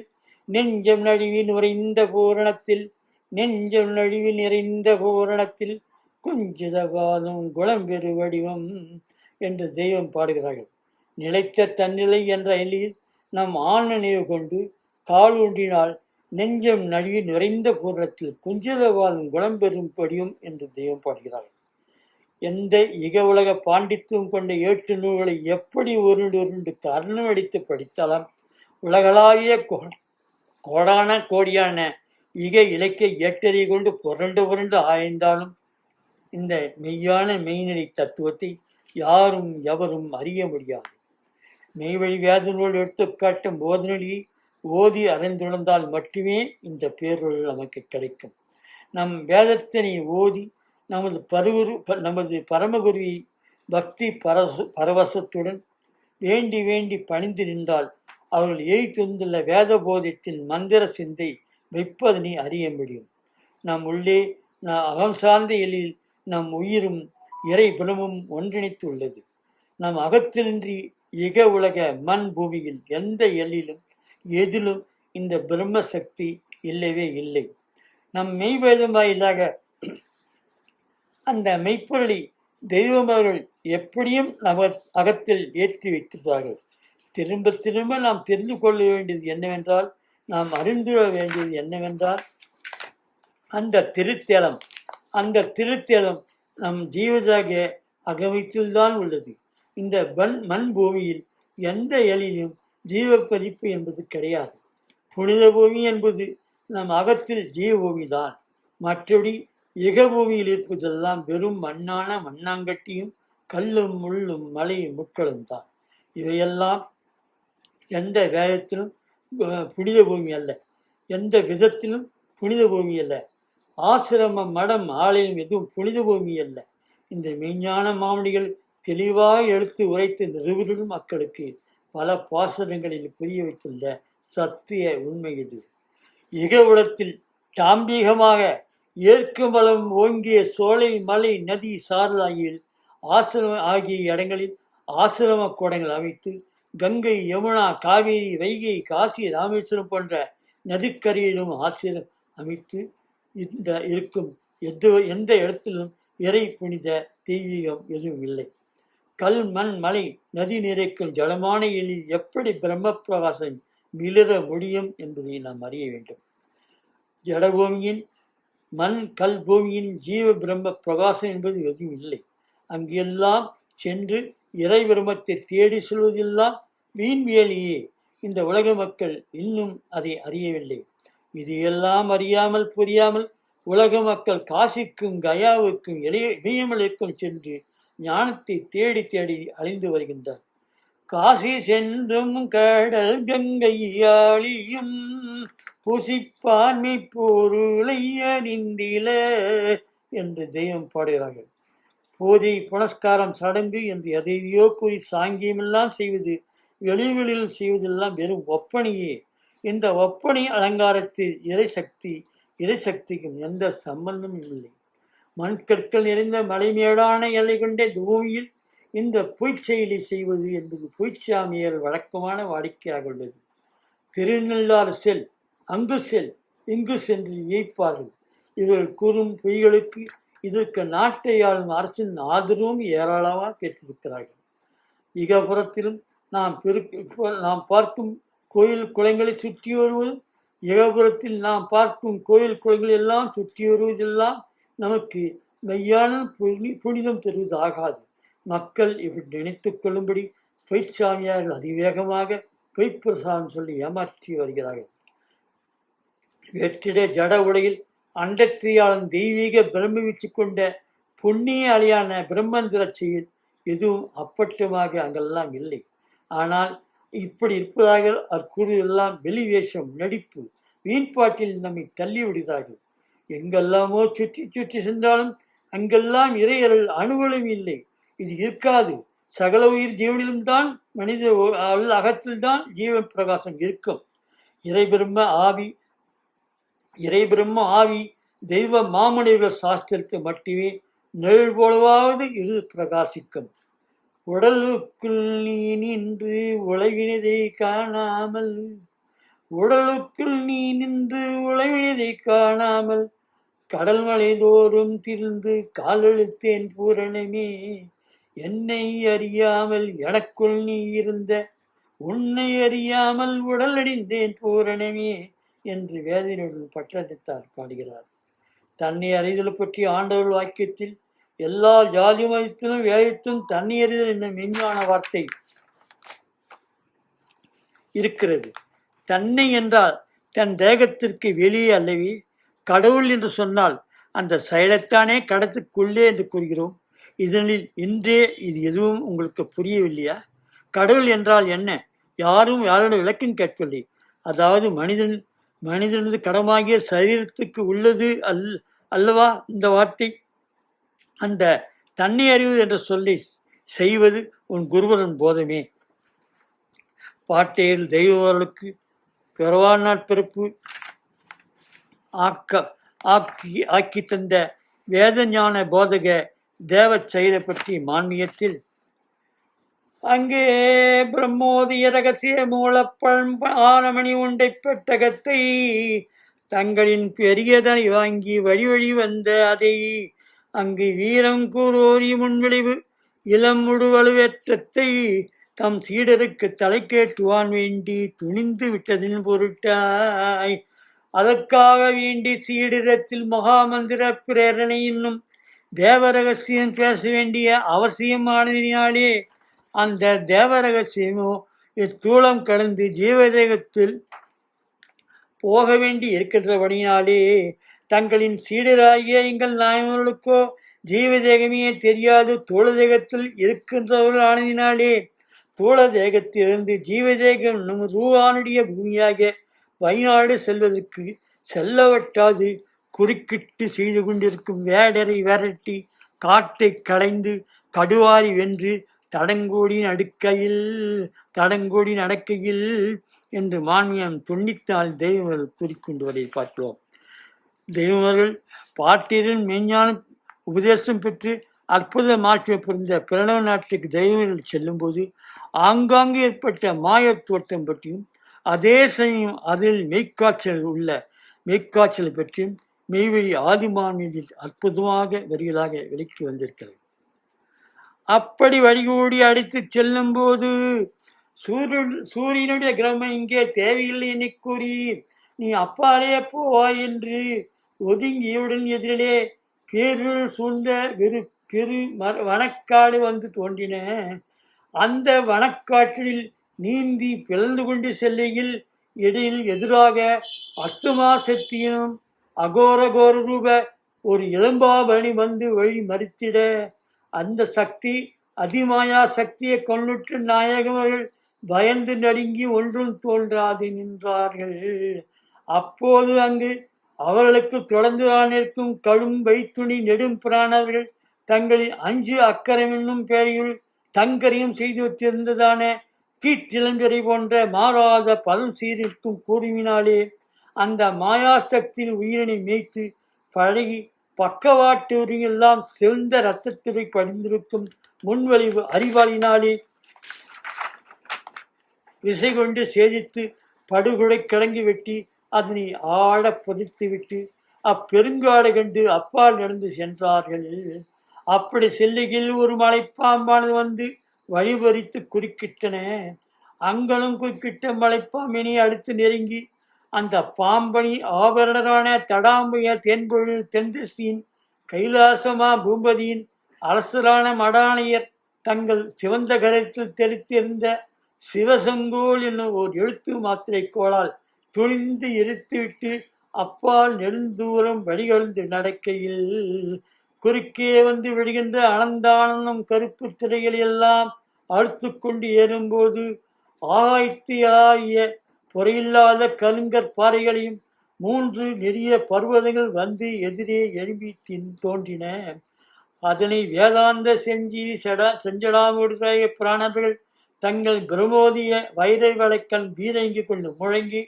நெஞ்சம் நழுவி நிறைந்த பூரணத்தில் குஞ்சித பாதம் குளம்பெரு வடிவம் என்று தெய்வம் பாடுகிறார்கள். நிலைத்த தன்னிலை என்ற எல்லையில் நம் ஆண் நினைவு கொண்டு கால் ஊன்றினால் நெஞ்சம் நழுவி நிறைந்த பூரணத்தில் குஞ்சித பாதம் குளம்பெறும் வடிவம் என்று தெய்வம் பாடுகிறார்கள். எந்த இக உலக பாண்டித்துவம் கொண்ட 8 நூல்களை எப்படி உருண்டு கர்ணம் அடித்து படித்தாலும் உலகளாவிய கோடான கோடியான இக இலக்கிய ஏற்றறியை கொண்டு புரண்டு ஆய்ந்தாலும் இந்த மெய்யான மெய்நிலை தத்துவத்தை யாரும் எவரும் அறிய முடியாது. மெய்வழி வேத நூல் எடுத்துக்காட்டும் போதனையை ஓதி அறிந்துணர்ந்தால் மட்டுமே இந்த பேரொருள் நமக்கு கிடைக்கும். நம் வேதத்தினை ஓதி நமது பரமகுருவை பக்தி பரவசத்துடன் வேண்டி பணிந்து நின்றால் அவர்கள் எய்துள்ள வேத போதத்தின் மந்திர சிந்தை வைப்பதனை அறிய முடியும். நம் உள்ளே அகம் சார்ந்த எழில் நம் உயிரும் இறை பிரமும் ஒன்றிணைத்து உள்ளது. நம் அகத்திலின்றி இக உலக மண் பூமியில் எந்த எல்லிலும் எதிலும் இந்த பிரம்ம சக்தி இல்லவே இல்லை. நம் மெய்வேதம் வாயிலாக அந்த மெய்ப்பொருளை தெய்வம் அவர்கள் எப்படியும் நம்ம அகத்தில் ஏற்றி வைத்திருப்பார்கள். திரும்ப திரும்ப நாம் தெரிந்து கொள்ள வேண்டியது என்னவென்றால், நாம் அறிந்து கொள்ள வேண்டியது என்னவென்றால், அந்த திருத்தலம் நம் ஜீவதாக அகமைத்தில்தான் உள்ளது. இந்த மண் பூமியில் எந்த எழிலும் ஜீவப்பதிப்பு என்பது கிடையாது. புனித பூமி என்பது நம் அகத்தில் ஜீவபூமி தான். மற்றபடி இகபூமியில் இருப்பதெல்லாம் வெறும் மண்ணாங்கட்டியும் கல்லும் முள்ளும் மலையும் முட்களும் தான். இவையெல்லாம் எந்த வேதத்திலும் புனித பூமி அல்ல, எந்த விதத்திலும் புனித பூமி அல்ல. ஆசிரமம், மடம், ஆலயம் எதுவும் புனித பூமி அல்ல. இந்த மெய்ஞான மாமணிகள் தெளிவாக எடுத்து உரைத்த நிறுவன மக்களுக்கு பல பாசனங்களில் புரிய வைத்துள்ள சத்திய உண்மை இது. இகவுலத்தில் தாம்பீகமாக ஏற்குமலம் ஓங்கிய சோலை, மலை, நதி, சாரலாயில் ஆசிரமம் ஆகிய இடங்களில் ஆசிரம கூடங்கள் அமைத்து கங்கை, யமுனா, காவேரி, வைகை, காசி, ராமேஸ்வரம் போன்ற நதிக்கரையிலும் ஆசிரம் அமைத்து இருக்கும் எந்த இடத்திலும் இறை புனித தெய்வீகம் எதுவும் இல்லை. கல், மண், மலை, நதி நிறைக்கும் ஜலமான எழில் எப்படி பிரம்ம பிரகாசம் மிளிர முடியும் என்பதை நாம் அறிய வேண்டும். ஜடபூமியின் மண், கல் பூமியின் ஜீவ பிரம்ம பிரகாசம் என்பது எதுவும் இல்லை. அங்கெல்லாம் சென்று இறை பிரம்மத்தை தேடி செல்வதெல்லாம் வீண்வியலியே. இந்த உலக மக்கள் இன்னும் அதை அறியவில்லை. இது எல்லாம் அறியாமல் புரியாமல் உலக மக்கள் காசிக்கும் கயாவுக்கும் இமயமலைக்கும் சென்று ஞானத்தை தேடி தேடி அழிந்து வருகின்றார். காசி சென்றும் கடல் கங்கை ஆழியும் புசிப்பான்மை பொருளை அறிந்தில என்று தெய்வம் பாடுகிறார்கள். பூஜை, புனஸ்காரம், சடங்கு என்று எதையோ கூறி சாங்கியமெல்லாம் செய்வது, வெளிகளில் செய்வதெல்லாம் வெறும் ஒப்பனையே. இந்த ஒப்பனை அலங்காரத்தில் இறைசக்திக்கும் எந்த சம்பந்தமும் இல்லை. மண்கற்கள் நிறைந்த மலைமேடான எல்லை கொண்ட பூமியில் இந்த பொய்ச்செயலை செய்வது என்பது பொய்ச்சாமியர் வழக்கமான வாடிக்கையாக உள்ளது. திருநள்ளாறு செல், அங்கு செல், இங்கு சென்று இயைப்பார்கள். இவர்கள் கூறும் பொய்களுக்கு இதற்கு நாட்டை ஆளும் அரசின் ஆதரவும் ஏராளமாக பெற்றிருக்கிறார்கள். இகபுறத்திலும் நாம் பார்க்கும் கோயில் குளங்களை சுற்றி வருவதும், இகபுறத்தில் நாம் பார்க்கும் கோயில் குளங்கள் எல்லாம் சுற்றி வருவதெல்லாம் நமக்கு மெய்யான புனிதம் தருவது ஆகாது. மக்கள் இப்படி நினைத்து கொள்ளும்படி பொய்ச்சாமியார்கள் அதிவேகமாக பொய்ப்பிரசாதம் சொல்லி ஏமாற்றி வருகிறார்கள். வெற்றிட ஜட உலகில் அண்டத்திரியாளன் தெய்வீக பிரம்ம வீச்சு கொண்ட புண்ணிய அலையான பிரம்மந்திர செயல் எதுவும் அப்பட்டமாக அங்கெல்லாம் இல்லை. ஆனால் இப்படி இருப்பதாக அக்கூறுவதெல்லாம் வெளிவேஷம், நடிப்பு, வீண்பாட்டில் நம்மை தள்ளி விடுகிறார்கள். எங்கெல்லாமோ சுற்றி சுற்றி சென்றாலும் அங்கெல்லாம் இறையறல் அணுவலும் இல்லை. இது இருக்காது. சகல உயிர் ஜீவனிலும் தான் மனித அகத்தில்தான் ஜீவன் பிரகாசம் இருக்கும். இறை பிரம்ம ஆவி தெய்வ மாமுனிவர் சாஸ்திரத்தை மட்டுமே நிழல் போலவாவது இது பிரகாசிக்கும். உடலுக்குள் நீ நின்று உழவினதை காணாமல், உடலுக்குள் நீ நின்று உழவினதை காணாமல் கடல் மலை தோறும் திரிந்து காலெழுத்தேன் பூரணமே. என்னை அறியாமல் எனக்குள் நீ இருந்த, உன்னை அறியாமல் உடல் அடிந்தேன் பூரணமே என்று வேதனையுடன் பட்டத்தார் பாடுகிறார். தன்னை அறிதல் பற்றி ஆண்டவர் வாக்கியத்தில் எல்லா ஜாதி மதத்திலும் வேதத்திலும் தன்னை அறிதல் என்ற மெஞ்ஞான வார்த்தை இருக்கிறது. தன்னை என்றால் தன் தேகத்திற்கு வெளியே அல்லவே. கடவுள் என்று சொன்னால் அந்த செயலைத்தானே கடத்துக்குள்ளே என்று கூறுகிறோம். இதனில் இன்றே இது எதுவும் உங்களுக்கு புரியவில்லையா? கடவுள் என்றால் என்ன? யாரோட விளக்கம் கேட்கவில்லை. அதாவது மனிதனது கடமாகிய சரீரத்துக்கு உள்ளது அல்லவா இந்த வார்த்தை. அந்த தன்னை அறிவு என்ற சொல்லை செய்வது உன் குருவனின் போதமே. பாட்டையில் தெய்வர்களுக்கு பிறவாநாள் பிறப்பு ஆக்கி தந்த வேத ஞான போதக தேவ செயலை பற்றி மான்மியத்தில் அங்கே பிரம்மோதிய ரகசிய மூலப்பழம் ஆலமணி உண்டை பெட்டகத்தை தங்களின் பெரியதனை வாங்கி வழி வழி வந்த அதை அங்கு வீரம் கூறோரி முன்விளைவு இளம் முடுவலுவேற்றத்தை தம் சீடருக்கு தலை கேட்டுவான் வேண்டி துணிந்து விட்டதின் பொருட்டாய் அதற்காக வேண்டி சீடரத்தில் மகாமந்திர பிரேரணை என்னும் தேவரகசியம் பேச வேண்டிய அவசியமானதினாலே அந்த தேவரகசியமோ இத்தூளம் கடந்து ஜீவதேகத்தில் போக வேண்டி இருக்கின்றபடினாலே தங்களின் சீடராகிய எங்கள் நாயகர்களுக்கோ ஜீவதேகமே தெரியாது தூளதேகத்தில் இருக்கின்றவர்கள் ஆனதினாலே தூளதேகத்திலிருந்து ஜீவதேகம் நம் ரூவானுடைய பூமியாக வயநாடு செல்வதற்கு செல்லவட்டாது குறுக்கிட்டு செய்து கொண்டிருக்கும் வேடரை விரட்டி காட்டை களைந்து கடுவாரி வென்று தடங்கோடி நடக்கையில் என்று மான்மியம் 94 தெய்வங்கள் கூறிக்கொண்டுவதை பார்க்கிறோம். தெய்வங்கள் பாட்டியரின் மெஞ்ஞான உபதேசம் பெற்று அற்புத மாற்ற பிறந்த பிரணவ நாட்டுக்கு தெய்வங்கள் செல்லும்போது ஆங்காங்கு ஏற்பட்ட மாயத் தோட்டம் பற்றியும் அதே சமயம் அதில் மெய்க்காய்ச்சல் பற்றியும் மெய்வழி ஆதிமான் மீதில் அற்புதமாக வரிகளாக விலக்கி வந்திருக்கிறது. அப்படி வழிகூடி அடித்து செல்லும் போது சூரியனுடைய கிரமம் இங்கே தேவையில்லை என கூறி நீ அப்பாலே போவாய் என்று ஒதுங்கியவுடன் எதிரிலே பேருள் சூழ்ந்த பெரு வனக்காடு வந்து தோன்றின. அந்த வனக்காற்றில் நீந்தி பிளந்து கொண்டு செல்லையில் இடையில் எதிராக அஷ்டமா சக்தியும் அகோரகோர ரூப ஒரு இளம்பாபரணி வந்து வழி மறித்திட அந்த சக்தி அதிமாயா சக்தியை கொண்டுற்று நாயகர்கள் பயந்து நடுங்கி ஒன்றும் தோன்றாது நின்றார்கள். அப்போது அங்கு அவர்களுக்கு தொடர்ந்து நிற்கும் கடும் வைத்துணி நெடும் பிராணவர்கள் தங்களின் 5 அக்கரம் என்னும் பெயரில் தங்கரியம் செய்து வைத்திருந்ததான கீற்றிளம்பெறை போன்ற மாறாத பதம் சீரிற்கும் கூறுவினாலே அந்த மாயாசக்தியில் உயிரினை மேய்த்து பழகி பக்கவாட்டு எல்லாம் செல்ந்த இரத்தத்துறை படிந்திருக்கும் முன்வழிவு அறிவாளினாலே விசை கொண்டு சேதித்து படுகொலை கிழங்கி வெட்டி அதனை ஆட புதைத்து விட்டு அப்பெருங்காடை கண்டு அப்பால் நடந்து சென்றார்கள். அப்படி செல்லுகில் ஒரு மலைப்பாம்பானது வந்து வழிபறித்து குறுக்கிட்டன. அங்களும் குறுக்கிட்ட மலைப்பாம்பினை அடுத்து நெருங்கி அந்த பாம்பணி ஆபரணரான தடாம்புய தென்பொழில் தென்திசையின் கைலாசமா பூபதியின் அரசரான மடானையர் தங்கள் சிவந்த கரத்தில் தெரித்திருந்த சிவசங்கோல் என்னும் ஓர் எழுத்து மாத்திரை கோளால் துணிந்து எரித்துவிட்டு அப்பால் நெடுந்தூரம் வழிகொழுந்து நடக்கையில் குறுக்கே வந்து விடுகின்ற அனந்தானந்தம் கருப்பு திரைகள் எல்லாம் அறுத்து கொண்டு ஏறும்போது ஆயிரத்தியாய பொறையில்லாத கருங்கற் பாறைகளையும் 3 நெடிய பர்வதங்கள் வந்து எதிரே எழும்பி தோன்றின. அதனை வேதாந்த செஞ்சடாமுடைய பிராணர்கள் தங்கள் பிரமோதிய வைரை வளைக்கண் பீரங்கி கொண்டு முழங்கி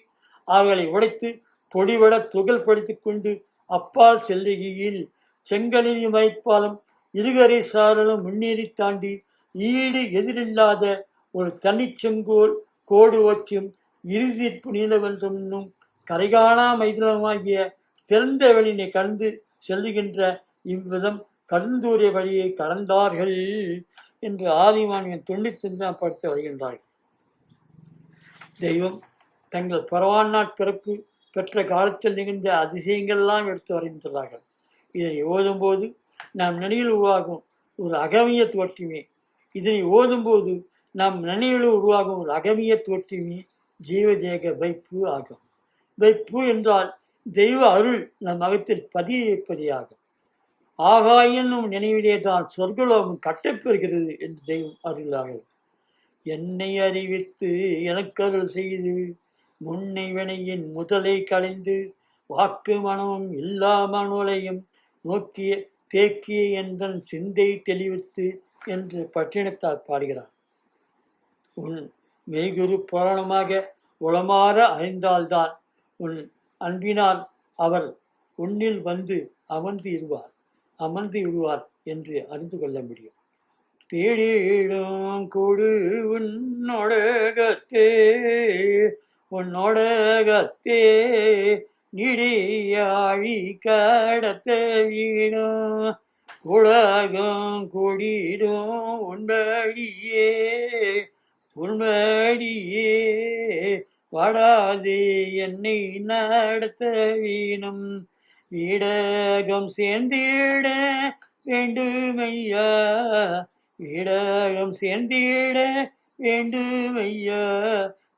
அவர்களை உடைத்து பொடிவட துகள் படுத்திக் கொண்டு அப்பால் செல்லுகையில் செங்கனிதி மயப்பாலும் இருகரை சாரலும் முன்னேறி தாண்டி ஈடு எதிரில்லாத ஒரு தனிச்செங்கோல் கோடு வச்சும் இறுதிப்பு நீளவென்றும் கரைகாணா மைதானமாகிய திறந்த வெளியினை கடந்து செல்லுகின்ற இவ்விதம் கடுந்தூரிய வழியை கடந்தார்கள் என்று ஆதிமானியன் 95 படுத்த வருகின்றார்கள். தெய்வம் தங்கள் பரவான்னாட் பிறப்பு பெற்ற காலத்தில் நிகழ்ந்த அதிசயங்கள்லாம் எடுத்து வரைந்தார்கள். இதனை ஓதும்போது நாம் நினைவில் உருவாகும் ஒரு அகமிய தோற்றமே ஜீவதேக வைப்பு ஆகும். வைப்பு என்றால் தெய்வ அருள் நம் அகத்தில் பதிய வைப்பதே ஆகும். ஆகாயனும் நினைவிலே தான் சொர்க்கலோகம் கட்டப்பெறுகிறது என்று தெய்வம் அருளாகும். என்னை அறிவித்து எனக்கு அருள் செய்து முன்னை வினையின் முதலை களைந்து வாக்கு மனமும் எல்லா மனோலையும் நோக்கிய தேக்கிய என்றன் சிந்தை தெளிவித்து என்று பட்டினத்தால் பாடுகிறார். உன் மெய்குரு புராணமாக உளமாற அறிந்தால்தான் உன் அன்பினால் அவர் உன்னில் வந்து அமர்ந்து விடுவார் என்று அறிந்து கொள்ள முடியும். தேடிடும் கொடு உன்னோடகத்தே நிடையாழி கடத்த வீணும் உலகம் கொடிடும் உண்படியே உண்படியே வாடாது என்னை நடத்த வீணும் வீடகம் சேர்ந்திட வேண்டுமையா வீடகம் சேர்ந்திட வேண்டுமையா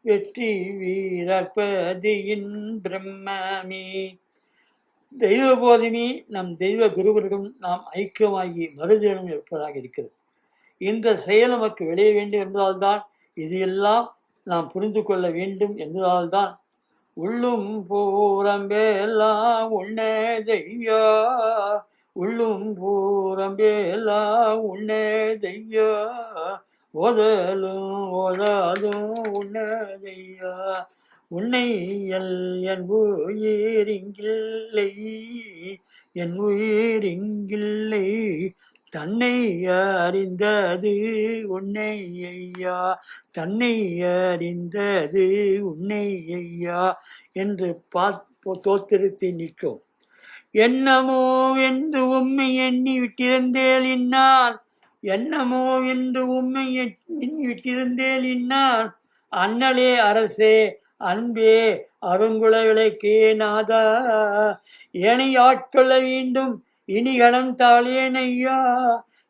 வெற்றி வீரப்பதியின் பிரம்மமே. தெய்வ போதமே நம் தெய்வ குருவரிடம் நாம் ஐக்கியமாகி மறுதினம் இருப்பதாக இருக்கிறது. இந்த செயல் நமக்கு விளைய வேண்டும் என்பதால்தான் இது எல்லாம் நாம் புரிந்து கொள்ள வேண்டும் என்பதால்தான் உள்ளும் பூரம்பெல்லாம் உன்னதையா உள்ளும் பூரம்பெல்லாம் உன்னதையா ஓதலும் ஓதாதும் உன்னதையா உன்னை என் உயிரிங்கில்லை என் உயிரிங்கில்லை தன்னை அறிந்தது உன்னை ஐயா தன்னை அறிந்தது உன்னை ஐயா என்று தோத்திரத்தை நிற்கும். என்னமோ என்று உண்மை எண்ணி விட்டிருந்தேல் இன்னார் என்னமோ என்று உண்மை எண்ணி விட்டிருந்தேல் இன்னார் அண்ணலே அரசே அன்பே அருங்குல விளக்கே நாதா ஏனை ஆட்கொள்ள வேண்டும் இனிகணம் தாளேன் ஐயா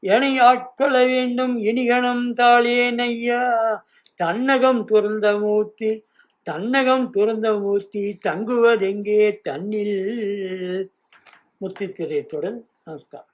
ஏனை ஆட்கொள்ள வேண்டும் இனிகணம் தாளேன் ஐயா தன்னகம் துறந்த மூர்த்தி தங்குவதெங்கே தன்னில் முத்திப்பிரியத்துடன் நமஸ்காரம்.